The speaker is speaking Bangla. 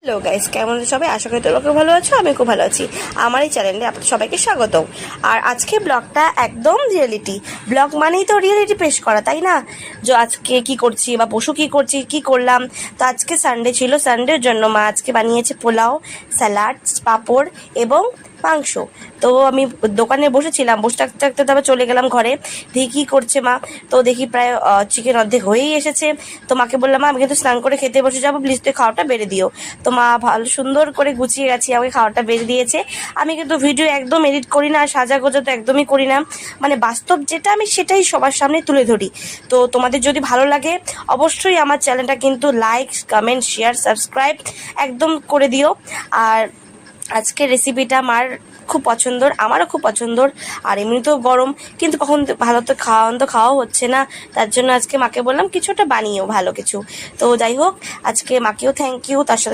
হ্যালো গাইস, কেমন আছো সবাই? আশা করি তোমরা খুব ভালো আছো। আমি খুব ভালো আছি। আমার এই চ্যানেলে আপনাদের সবাইকে স্বাগত। আর আজকে ব্লগটা একদম রিয়েলিটি ব্লগ, মানেই তো রিয়েলিটি পেশ করা, তাই না? যে আজকে কি করছি বা পশু কি করছি, কি করলাম। তো আজকে সানডে ছিল, সানডের জন্য মা আজকে বানিয়েছে পোলাও, স্যালাড, পাঁপড় এবং মাংস। তো আমি দোকানে বসেছিলাম, বসে থাকতে থাকতে তারপর চলে গেলাম ঘরে, দেখি কী করছে মা। তো দেখি প্রায় চিকেন অর্ধেক হয়েই এসেছে। তো মাকে বললাম, মা আমি কিন্তু স্নান করে খেতে বসে যাবো, প্লিজ তুই খাওয়াটা বেড়ে দিও। তো মা ভালো সুন্দর করে গুছিয়ে গেছি, আমাকে খাওয়াটা বেড়ে দিয়েছে। আমি কিন্তু ভিডিও একদম এডিট করি না, সাজা গোজা তো একদমই করি না, মানে বাস্তব যেটা আমি সেটাই সবার সামনে তুলে ধরি। তো তোমাদের যদি ভালো লাগে অবশ্যই আমার চ্যানেলটা কিন্তু লাইক, কমেন্ট, শেয়ার, সাবস্ক্রাইব একদম করে দিও। আর আজকের রেসিপিটা আমার খুব পছন্দর, আমারও খুব পছন্দর। আর এমনিতেও গরম, কিন্তু কখন ভালো তো খাওয়া হচ্ছে না, তার জন্য আজকে মাকে বললাম কিছুটা বানিয়েও ভালো কিছু। তো যাই হোক, আজকে মাকেও থ্যাংক ইউ, তার সাথে